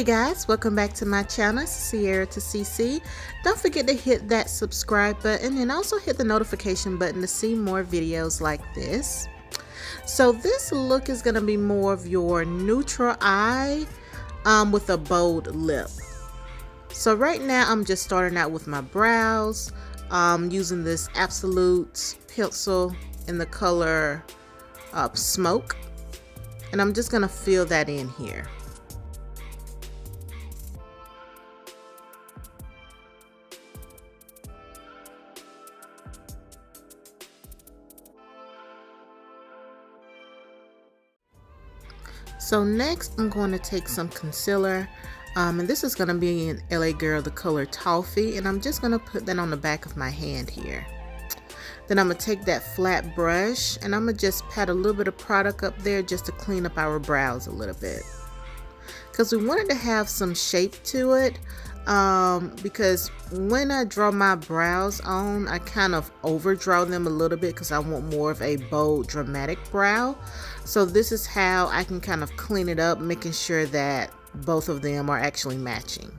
Hey guys, welcome back to my channel, Sierra to Cici. Don't forget to hit that subscribe button and also hit the notification button to see more videos like this. So this look is going to be more of your neutral eye with a bold lip. So right now I'm just starting out with my brows using this Absolute pencil in the color Smoke, and I'm just going to fill that in here. So next I'm going to take some concealer, and this is going to be in LA Girl the color Toffee, and I'm just going to put that on the back of my hand here. Then I'm going to take that flat brush and I'm going to just pat a little bit of product up there just to clean up our brows a little bit. Because we wanted to have some shape to it, because when I draw my brows on, I kind of overdraw them a little bit because I want more of a bold, dramatic brow. So this is how I can kind of clean it up, making sure that both of them are actually matching.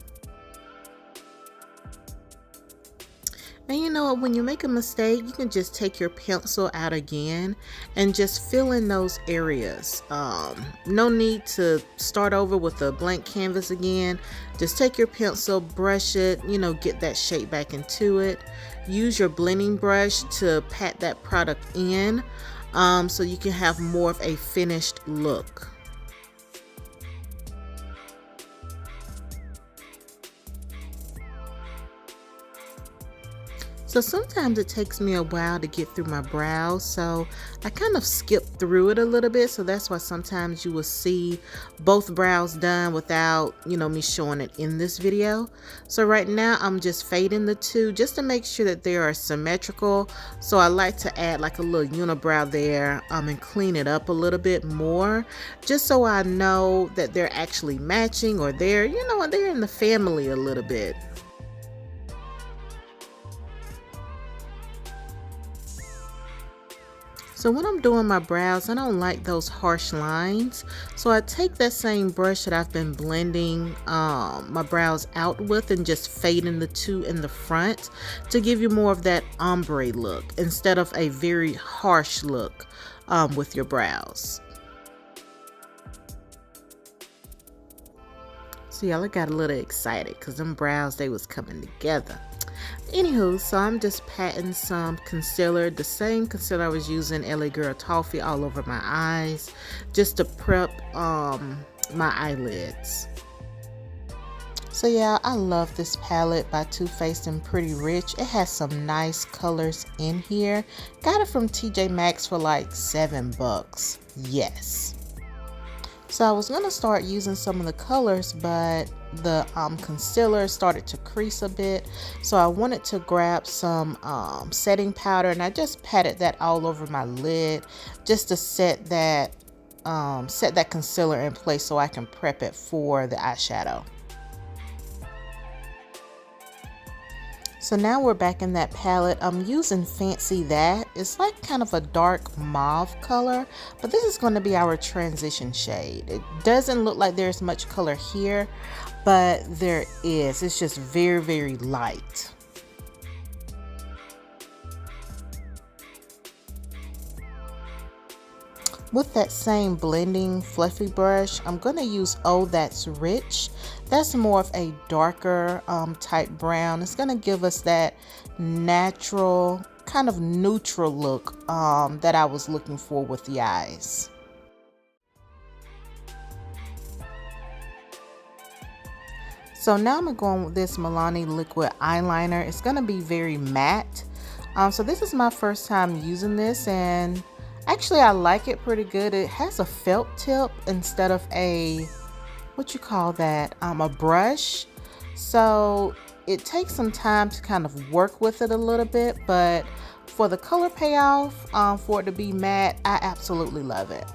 And you know what, when you make a mistake, you can just take your pencil out again and just fill in those areas. No need to start over with a blank canvas again. Just take your pencil, brush it, you know, get that shape back into it. Use your blending brush to pat that product in so you can have more of a finished look. So sometimes it takes me a while to get through my brows, so I kind of skip through it a little bit, so that's why sometimes you will see both brows done without, you know, me showing it in this video. So right now I'm just fading the two just to make sure that they are symmetrical. So I like to add like a little unibrow there and clean it up a little bit more, just so I know that they're actually matching, or they're, you know, they're in the family a little bit. So when I'm doing my brows, I don't like those harsh lines. So I take that same brush that I've been blending my brows out with and just fading the two in the front to give you more of that ombre look instead of a very harsh look with your brows. So y'all, I got a little excited because them brows, they was coming together. Anywho, so I'm just patting some concealer, the same concealer I was using, LA Girl Toffee, all over my eyes just to prep my eyelids. So yeah, I love this palette by Too Faced and Pretty Rich. It has some nice colors in here. Got it from TJ Maxx for like $7. Yes. So I was going to start using some of the colors, but the concealer started to crease a bit. So I wanted to grab some setting powder, and I just patted that all over my lid just to set that concealer in place so I can prep it for the eyeshadow. So now we're back in that palette. I'm using Fancy That. It's like kind of a dark mauve color, but this is going to be our transition shade. It doesn't look like there's much color here, but there is. It's just very, very light. With that same blending fluffy brush, I'm going to use Oh That's Rich. That's more of a darker type brown. It's going to give us that natural, kind of neutral look that I was looking for with the eyes. So now I'm going with this Milani liquid eyeliner. It's going to be very matte. So this is my first time using this, and actually I like it pretty good. It has a felt tip instead of a, what you call that, a brush. So it takes some time to kind of work with it a little bit, but for the color payoff, for it to be matte, I absolutely love it.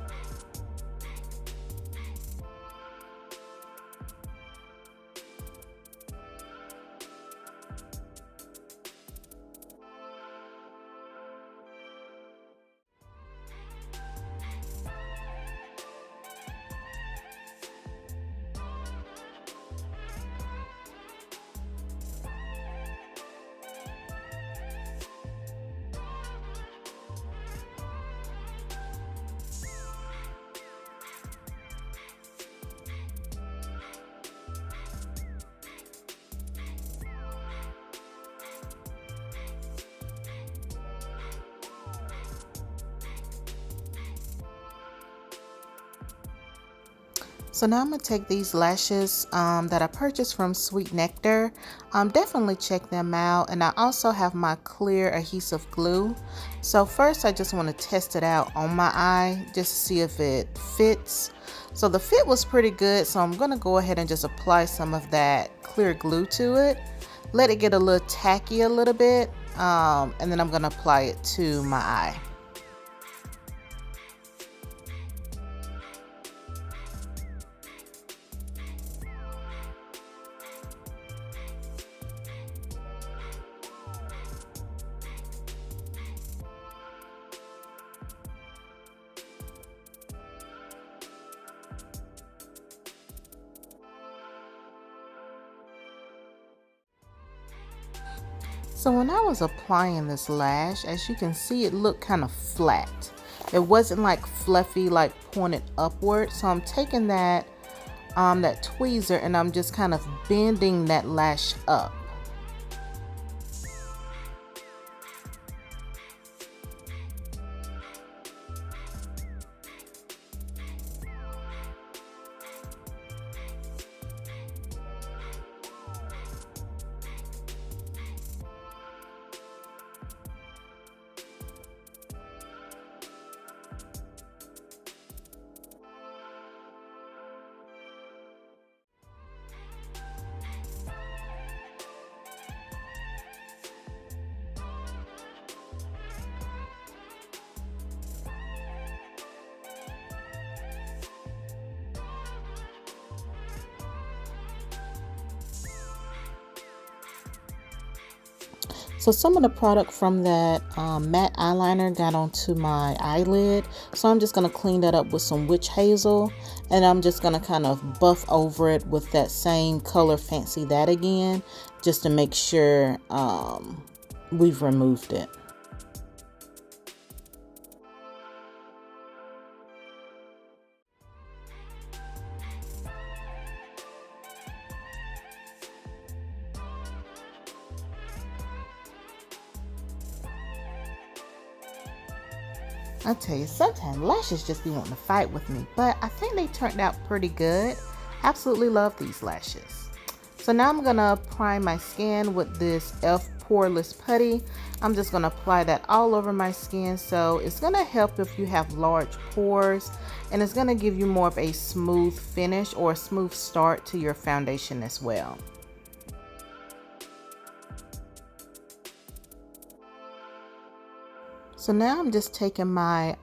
So now I'm going to take these lashes that I purchased from Sweet Nectar. Definitely check them out. And I also have my clear adhesive glue. So first I just want to test it out on my eye just to see if it fits. So the fit was pretty good, so I'm going to go ahead and just apply some of that clear glue to it. Let it get a little tacky a little bit, and then I'm going to apply it to my eye. So when I was applying this lash, as you can see, it looked kind of flat. It wasn't like fluffy, like pointed upward. So I'm taking that tweezer and I'm just kind of bending that lash up. So some of the product from that matte eyeliner got onto my eyelid. So I'm just going to clean that up with some witch hazel. And I'm just going to kind of buff over it with that same color Fancy That again. Just to make sure we've removed it. I tell you, sometimes lashes just be wanting to fight with me, but I think they turned out pretty good. Absolutely love these lashes. So now I'm gonna prime my skin with this Poreless Putty. I'm just gonna apply that all over my skin, so it's gonna help if you have large pores, and it's gonna give you more of a smooth finish or a smooth start to your foundation as well. So now I'm just taking my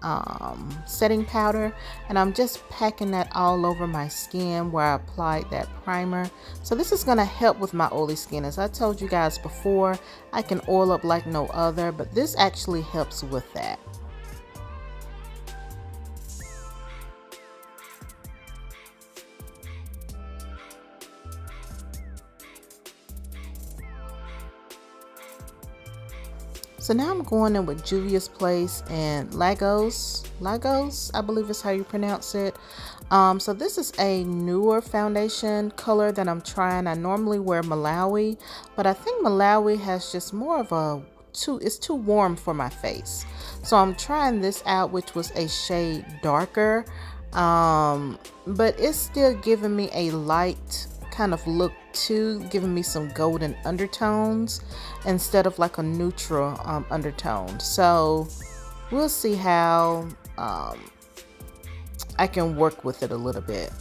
setting powder and I'm just packing that all over my skin where I applied that primer. So this is going to help with my oily skin. As I told you guys before, I can oil up like no other, but this actually helps with that. So now I'm going in with Juvia's Place and Lagos, I believe is how you pronounce it. So this is a newer foundation color that I'm trying. I normally wear Malawi, but I think Malawi has just more of it's too warm for my face. So I'm trying this out, which was a shade darker, but it's still giving me a light kind of look too, giving me some golden undertones instead of like a neutral undertone. So we'll see how I can work with it a little bit.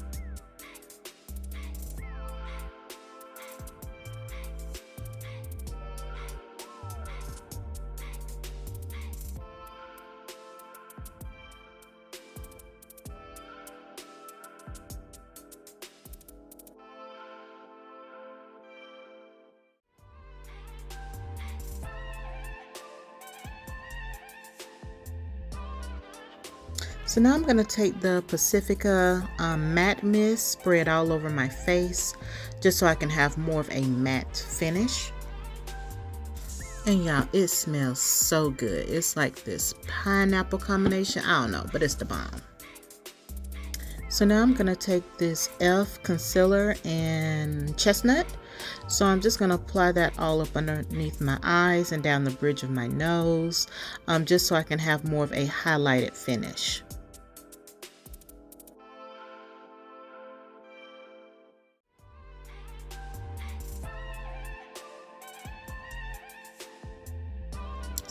So now I'm going to take the Pacifica matte mist, spray it all over my face, just so I can have more of a matte finish. And y'all, it smells so good. It's like this pineapple combination. I don't know, but it's the bomb. So now I'm going to take this e.l.f. concealer and chestnut. So I'm just going to apply that all up underneath my eyes and down the bridge of my nose, just so I can have more of a highlighted finish.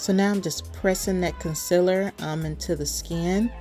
So now I'm just pressing that concealer into the skin.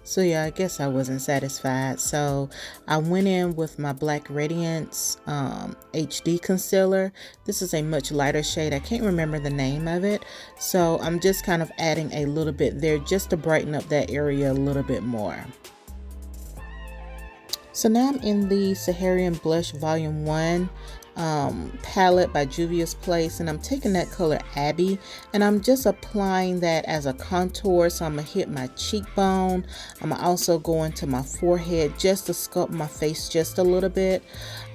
So yeah, I guess I wasn't satisfied. So I went in with my Black Radiance HD concealer. This is a much lighter shade. I can't remember the name of it. So I'm just kind of adding a little bit there just to brighten up that area a little bit more. So now I'm in the Saharan Blush Volume 1 palette by Juvias Place, and I'm taking that color Abbey and I'm just applying that as a contour. So I'm gonna hit my cheekbone. I'm also going to my forehead just to sculpt my face just a little bit.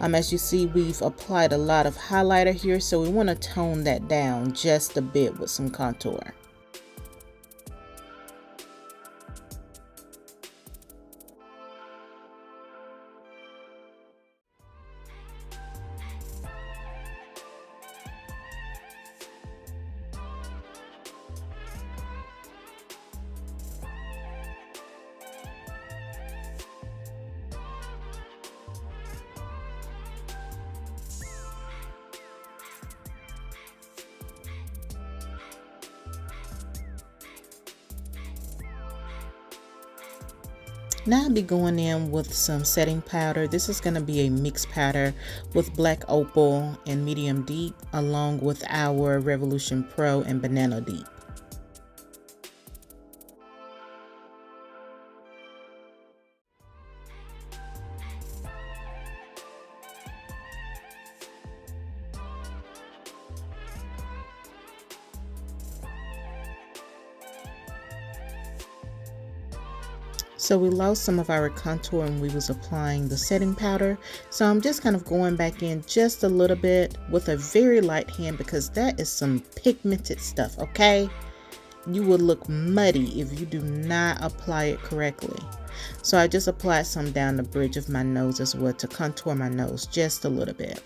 As you see, we've applied a lot of highlighter here, so we want to tone that down just a bit with some contour. Now I'll be going in with some setting powder. This is going to be a mixed powder with Black Opal and Medium Deep, along with our Revolution Pro and Banana Deep. So we lost some of our contour when we was applying the setting powder. So I'm just kind of going back in just a little bit with a very light hand, because that is some pigmented stuff, okay? You will look muddy if you do not apply it correctly. So I just applied some down the bridge of my nose as well to contour my nose just a little bit.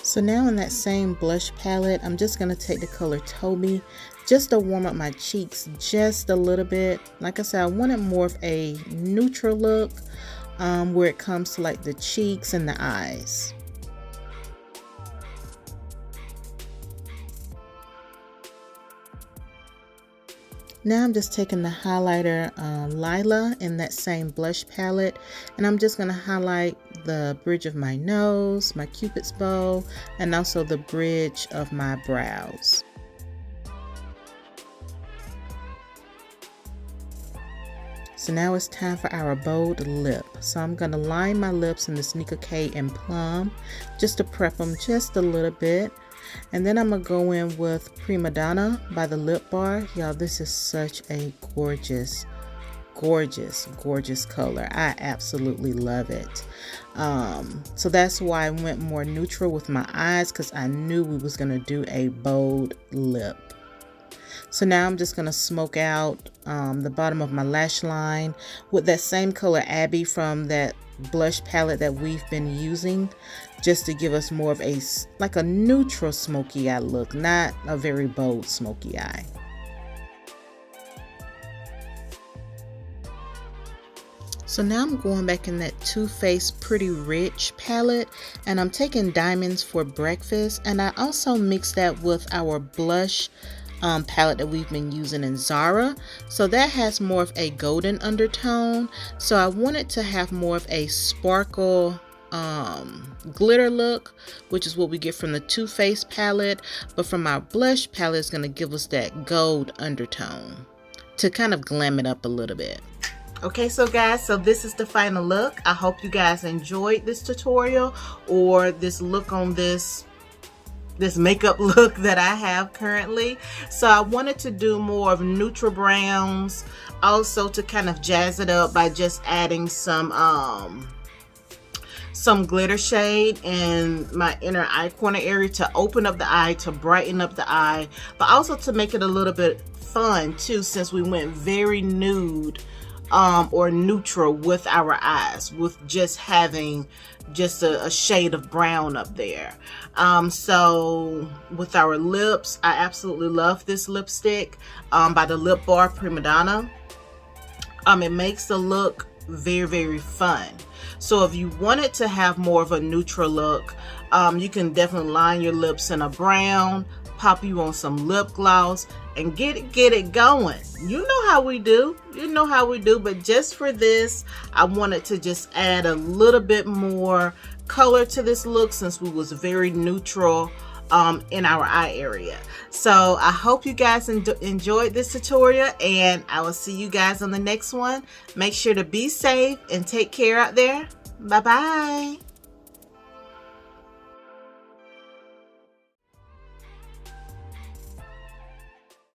So now in that same blush palette, I'm just going to take the color Toby just to warm up my cheeks just a little bit. Like I said, I wanted more of a neutral look where it comes to like the cheeks and the eyes. Now I'm just taking the highlighter Lila in that same blush palette, and I'm just going to highlight the bridge of my nose, my cupid's bow, and also the bridge of my brows. So now it's time for our bold lip. So I'm going to line my lips in the Sneaker K and Plum just to prep them just a little bit. And then I'm going to go in with Prima Donna by the Lip Bar. Y'all, this is such a gorgeous, gorgeous, gorgeous color. I absolutely love it. So that's why I went more neutral with my eyes, because I knew we was going to do a bold lip. So now I'm just going to smoke out the bottom of my lash line with that same color Abbey from that blush palette that we've been using, just to give us more of a like a neutral smoky eye look, not a very bold smoky eye. So now I'm going back in that Too Faced Pretty Rich palette, and I'm taking Diamonds for Breakfast, and I also mixed that with our blush palette that we've been using in Zara. So that has more of a golden undertone, so I wanted to have more of a sparkle glitter look, which is what we get from the Too Faced palette, but from our blush palette is going to give us that gold undertone to kind of glam it up a little bit. Okay, so guys, so this is the final look. I hope you guys enjoyed this tutorial or this look on this makeup look that I have currently. So I wanted to do more of neutral browns, also to kind of jazz it up by just adding some glitter shade in my inner eye corner area to open up the eye, to brighten up the eye, but also to make it a little bit fun too, since we went very nude or neutral with our eyes, with just having just a shade of brown up there. So with our lips, I absolutely love this lipstick by the Lip Bar Prima Donna. It makes the look very, very fun. So if you wanted to have more of a neutral look, you can definitely line your lips in a brown, pop you on some lip gloss, and get it going. You know how we do. You know how we do. But just for this, I wanted to just add a little bit more color to this look, since we was very neutral in our eye area. So I hope you guys enjoyed this tutorial, and I will see you guys on the next one. Make sure to be safe and take care out there. Bye bye.